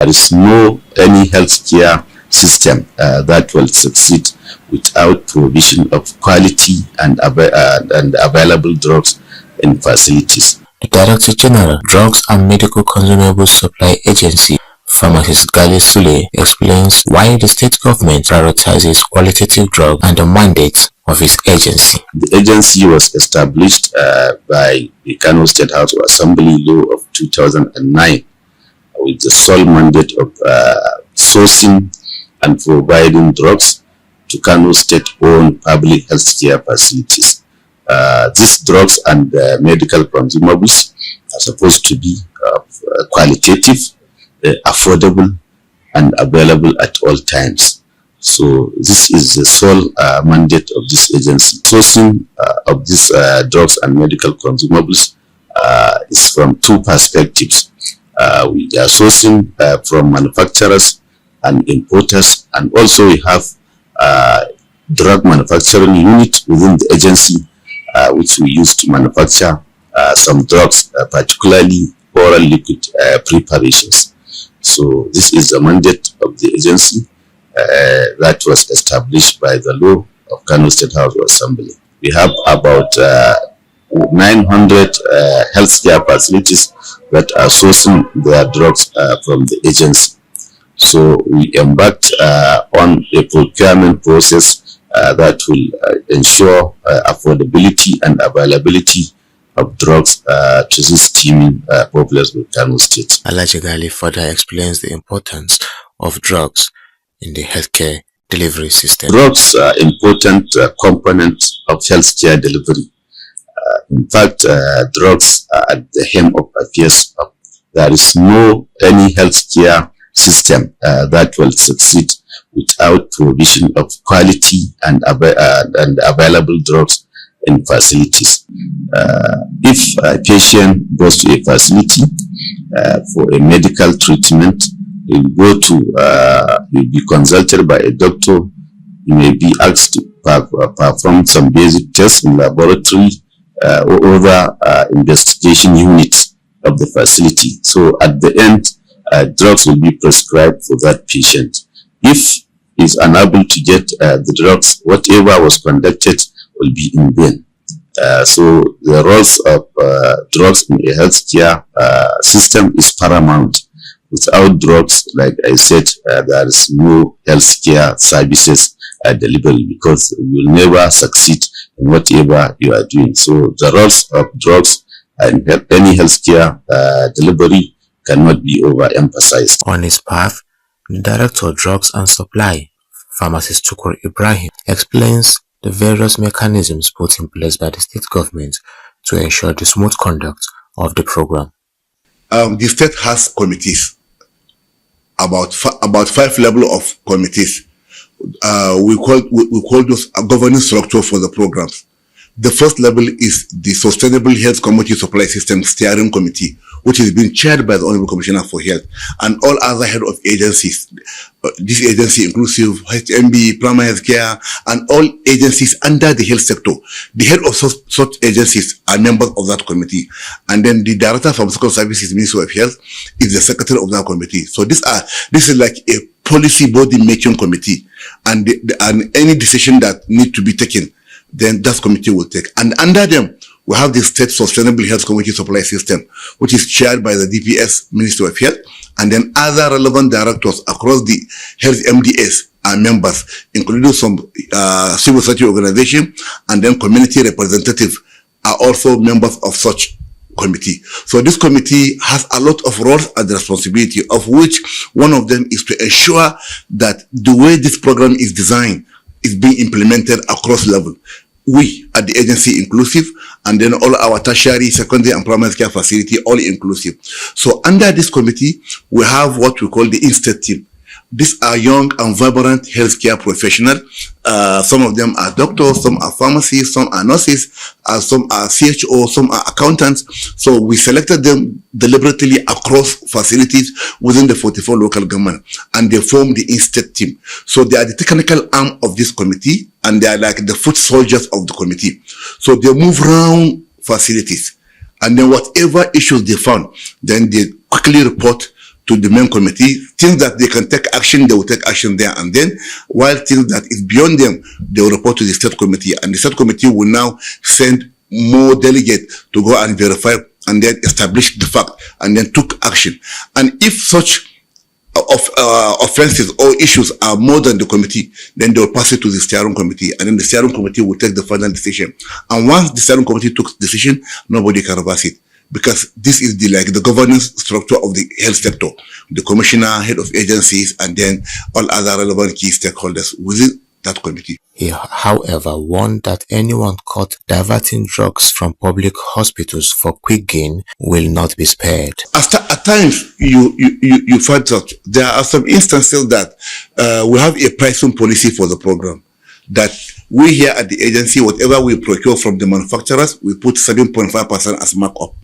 There is no any healthcare system that will succeed without provision of quality and available drugs and facilities. The Director General, Drugs and Medical Consumables Supply Agency, Pharmacist Gali Sule, explains why the state government prioritizes qualitative drugs and the mandate of his agency. The agency was established by the Kano State House of Assembly Law of 2009 with the sole mandate of sourcing and providing drugs to Kano State-owned public healthcare facilities. These drugs and medical consumables are supposed to be qualitative, affordable, and available at all times. So this is the sole mandate of this agency. Sourcing of these drugs and medical consumables is from two perspectives. We are sourcing from manufacturers and importers, and also we have drug manufacturing unit within the agency which we use to manufacture some drugs, particularly oral liquid preparations. So this is the mandate of the agency that was established by the law of Kano State House of Assembly. We have about 900 healthcare facilities that are sourcing their drugs from the agency. So we embarked on a procurement process that will ensure affordability and availability of drugs to this teeming populace with Kano State. Alhaji Gali further explains the importance of drugs in the healthcare delivery system. Drugs are important components of healthcare delivery. In fact, drugs are at the hem of affairs. There is no any healthcare system that will succeed without provision of quality and available drugs and facilities. If a patient goes to a facility for a medical treatment, he will be consulted by a doctor. He may be asked to perform some basic tests in laboratory or other investigation units of the facility. So at the end, drugs will be prescribed for that patient. If he is unable to get the drugs, whatever was conducted will be in vain. So the roles of drugs in a healthcare system is paramount. Without drugs, like I said, there is no healthcare services delivery, because you will never succeed in whatever you are doing. So the roles of drugs and any healthcare delivery cannot be overemphasized. On his path, the Director of Drugs and Supply, Pharmacist Tukur Ibrahim, explains the various mechanisms put in place by the state government to ensure the smooth conduct of the program. The state has committees, about 5 levels of committees. We call those a governing structure for the programs. The first level is the Sustainable Health Commodity Supply System Steering Committee, which is being chaired by the Honorable Commissioner for Health and all other head of agencies. This agency inclusive HMB, primary health care, and all agencies under the health sector. The head of such agencies are members of that committee. And then the Director of Pharmaceutical Services, Ministry of Health, is the secretary of that committee. So this is like a policy body making committee, and any decision that need to be taken, then that committee will take. And under them, we have the State Sustainable Health Community Supply System, which is chaired by the DPS, Ministry of Health, and then other relevant directors across the health MDS are members, including some civil society organization, and then community representatives are also members of such committee. So this committee has a lot of roles and responsibility, of which one of them is to ensure that the way this program is designed is being implemented across level. We at the agency inclusive, and then all our tertiary, secondary, and primary care facility all inclusive. So under this committee, we have what we call the in-state team. These are young and vibrant healthcare professionals. Some of them are doctors, some are pharmacists, some are nurses, some are CHO, some are accountants. So we selected them deliberately across facilities within the 44 local government, and they form the in-state team. So they are the technical arm of this committee, and they are like the foot soldiers of the committee. So they move around facilities, and then whatever issues they found, then they quickly report to the main committee. Things that they can take action, they will take action there and then, while things that is beyond them, they will report to the state committee, and the state committee will now send more delegates to go and verify and then establish the fact and then took action. And if such offenses or issues are more than the committee, then they will pass it to the steering committee, and then the steering committee will take the final decision. And once the steering committee took the decision, nobody can reverse it, because this is the governance structure of the health sector: the commissioner, head of agencies, and then all other relevant key stakeholders within that committee. He, however, warned that anyone caught diverting drugs from public hospitals for quick gain will not be spared. At times, you find that there are some instances that we have a pricing policy for the program, that we here at the agency, whatever we procure from the manufacturers, we put 7.5% as markup.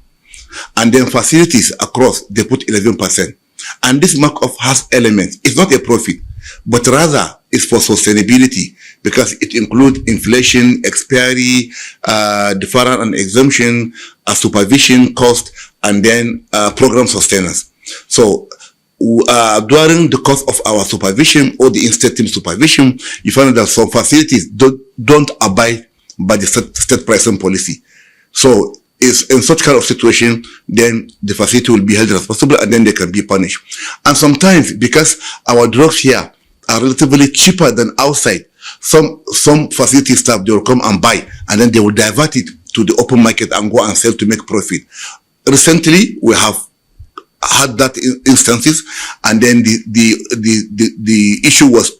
And then facilities across, they put 11%. And this markup has elements. It's not a profit, but rather it's for sustainability, because it includes inflation, expiry, deferral and exemption, supervision cost, and then program sustenance. So during the course of our supervision or the in-state team supervision, you find that some facilities don't abide by the state pricing policy. So is in such kind of situation, then the facility will be held responsible and then they can be punished. And sometimes, because our drugs here are relatively cheaper than outside, some facility staff, they will come and buy, and then they will divert it to the open market and go and sell to make profit. Recently, we have had that instances, and then the issue was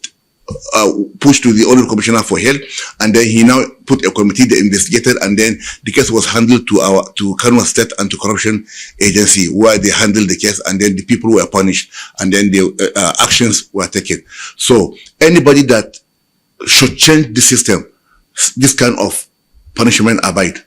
pushed to the Honorable Commissioner for Health, and then he now put a committee that investigated, and then the case was handled to Kano State Anti-Corruption Agency, where they handled the case, and then the people were punished, and then the actions were taken. So anybody that should change the system, this kind of punishment abide.